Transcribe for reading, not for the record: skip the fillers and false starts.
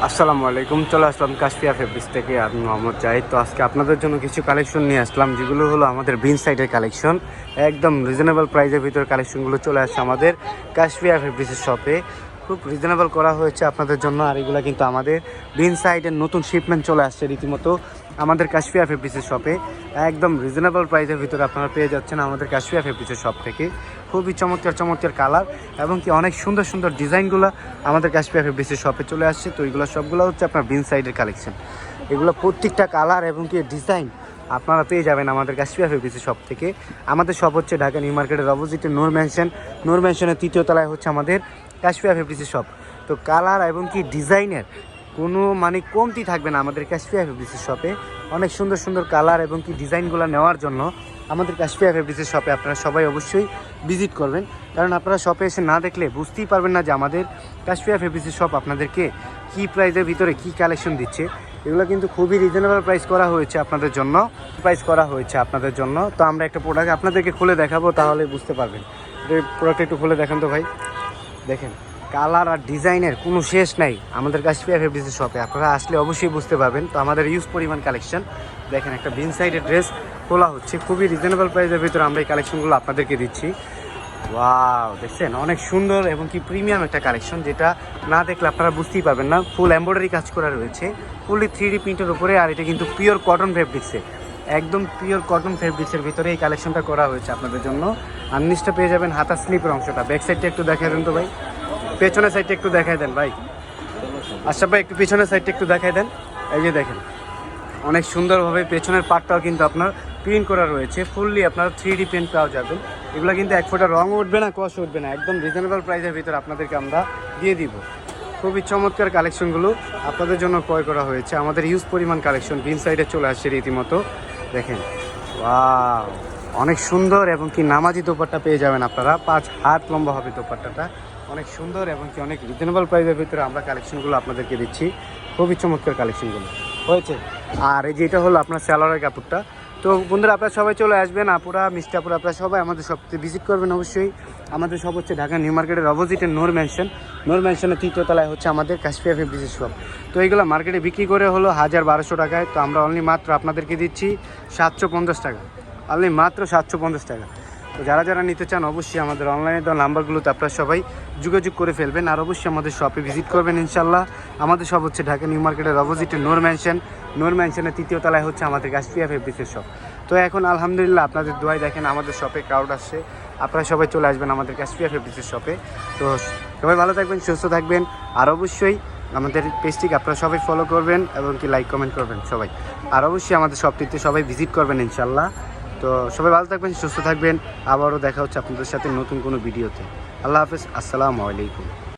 আসসালামু আলাইকুম। চলে আসলাম কাশফিয়া ফেব্রিক্স থেকে। আমি মোহাম্মদ জাহিদ। তো আজকে আপনাদের জন্য কিছু কালেকশন নিয়ে আসলাম, যেগুলো হলো আমাদের বিন সাইডের কালেকশন। একদম রিজনেবল প্রাইসের ভিতরে কালেকশনগুলো চলে আসছে আমাদের কাশফিয়া ফেব্রিক্সের শপে। খুব রিজনেবল করা হয়েছে আপনাদের জন্য। আর এগুলো কিন্তু আমাদের বিন সাইডের নতুন শিপমেন্ট চলে আসছে রীতিমতো আমাদের কাশফিয়া ফেব্রিক্সের শপে। একদম রিজনেবল প্রাইসের ভিতরে আপনারা পেয়ে যাচ্ছেন আমাদের কাশফিয়া ফেব্রিক্সের শপ থেকে। খুবই চমৎকার চমৎকার কালার এবং কি অনেক সুন্দর সুন্দর ডিজাইনগুলো আমাদের কাশফিয়া ফেব্রিক্সের শপে চলে আসছে। তো এগুলো সবগুলো হচ্ছে আপনার বিন সাইডের কালেকশন। এগুলো প্রত্যেকটা কালার এবং কি ডিজাইন আপনারা পেয়ে যাবেন আমাদের কাশফিয়া ফেব্রিক্সের শপ থেকে। আমাদের শপ হচ্ছে ঢাকা নিউ মার্কেটের অপোজিটে নূর ম্যানশনের 3য় তলায় হচ্ছে আমাদের কাশফিয়া ফেব্রিক্সের শপ। তো কালার এবং কি ডিজাইনের কোনো কমতি থাকবে না আমাদের কাশফিয়া ফেব্রিক্সের শপে। অনেক সুন্দর সুন্দর কালার এবং কি ডিজাইনগুলো নেওয়ার জন্য আমাদের কাশফিয়া ফেব্রিক্সের শপে আপনারা সবাই অবশ্যই ভিজিট করবেন, কারণ আপনারা শপে এসে না দেখলে বুঝতেই পারবেন না যে আমাদের কাশফিয়া ফেব্রিক্সের শপ আপনাদেরকে কী প্রাইসের ভিতরে কী কালেকশন দিচ্ছে। এগুলো কিন্তু খুবই রিজনেবল প্রাইস করা হয়েছে আপনাদের জন্য। তো আমরা একটা প্রোডাক্ট আপনাদেরকে খুলে দেখাবো, তাহলে বুঝতে পারবেন। প্রোডাক্ট একটু খুলে দেখান তো ভাই। দেখেন কালার আর ডিজাইনের কোনো শেষ নাই আমাদের কাশফিয়া ফেব্রিক্সের শপে। আপনারা আসলে অবশ্যই বুঝতে পারবেন। তো আমাদের ইউজ পরিমাণ কালেকশন দেখেন, একটা বিন সাইডের ড্রেস খোলা হচ্ছে খুবই রিজনেবল প্রাইসের ভিতরে আমরা এই কালেকশনগুলো আপনাদেরকে দিচ্ছি। ওয়াও, দেখছেন অনেক সুন্দর এবং কি প্রিমিয়াম একটা কালেকশন, যেটা না দেখলে আপনারা বুঝতেই পারবেন না। ফুল এমব্রয়ডারি কাজ করা রয়েছে, ফুললি 3D প্রিন্টের উপরে। আর এটা কিন্তু পিওর কটন ফেব্রিক্সে, একদম পিওর কটন ফেব্রিক্সের ভিতরে এই কালেকশনটা করা হয়েছে আপনাদের জন্য। আর নিচটা পেয়ে যাবেন হাতা স্লিপের অংশটা। ব্যাক সাইডটা একটু দেখাই দেন তো ভাই, পেছনের সাইডটা একটু দেখাই দেন ভাই। আচ্ছা ভাই, একটু পেছনের সাইডটা একটু দেখাই দেন। এই যে দেখেন অনেক সুন্দরভাবে পেছনের পার্টটাও কিন্তু আপনার প্রিন্ট করা রয়েছে, ফুললি আপনার 3D প্রিন্ট পাওয়া যাবে। এগুলো কিন্তু এক ফোঁটা রং উঠবে না, কষ উঠবে না, একদম রিজনেবল প্রাইসের ভিতরে আপনাদেরকে আমরা দিয়ে দিব। খুবই চমৎকার কালেকশনগুলো আপনাদের জন্য ক্রয় করা হয়েছে। আমাদের ইউজ পরিমাণ কালেকশন বিন সাইডে চলে আসছে রীতিমতো। দেখেন ওয়াও, অনেক সুন্দর এবং কি নামাজি দোপাট্টা পেয়ে যাবেন আপনারা। 5 হাত লম্বা হবে দোপাট্টাটা, অনেক সুন্দর এবং কি অনেক রিজনেবল প্রাইসের ভিতরে আমরা কালেকশনগুলো আপনাদেরকে দিচ্ছি। খুবই চমৎকার কালেকশনগুলো হয়েছে। আর এই যেটা হলো আপনার স্যালোয়ারের কাপড়টা। তো বন্ধুরা আপনারা সবাই চলে আসবেন, আপুরা মিষ্টি আপুরা আপনারা সবাই আমাদের শপে ভিজিট করবেন অবশ্যই। আমাদের শপ হচ্ছে ঢাকা নিউ মার্কেটের অপোজিটে নূর ম্যানশনের 3য় তলায় হচ্ছে আমাদের কাশফিয়া ফেব্রিক্সের শপ। তো এইগুলো মার্কেটে বিক্রি করে হলো 1200 টাকায়। তো আমরা অনলি মাত্র আপনাদেরকে দিচ্ছি 750 টাকা, অনলি মাত্র 750 টাকা। তো যারা যারা নিতে চান অবশ্যই আমাদের অনলাইনে দেওয়া নাম্বারগুলোতে আপনারা সবাই যোগাযোগ করে ফেলবেন। আর অবশ্যই আমাদের শপে ভিজিট করবেন ইনশাল্লাহ। আমাদের শপ হচ্ছে ঢাকা নিউ মার্কেটের অপোজিটে নূর ম্যানশনের 3য় তলায় হচ্ছে আমাদের কাশফিয়া ফেব্রিক্সের শপ। তো এখন আলহামদুলিল্লাহ আপনাদের দোয়ায় দেখেন আমাদের শপে ক্রাউড আসছে। আপনারা সবাই চলে আসবেন আমাদের কাশফিয়া ফেব্রিক্সের শপে। তো সবাই ভালো থাকবেন, সুস্থ থাকবেন। আর অবশ্যই আমাদের পেজটিকে আপনারা সবাই ফলো করবেন এবং কি লাইক কমেন্ট করবেন সবাই। আর অবশ্যই আমাদের শপটিতে সবাই ভিজিট করবেন ইনশাল্লাহ। তো সবাই ভালো থাকবেন, সুস্থ থাকবেন। আবারও দেখা হচ্ছে আপনাদের সাথে নতুন কোনো ভিডিওতে। আল্লাহ হাফেজ, আসসালামু আলাইকুম।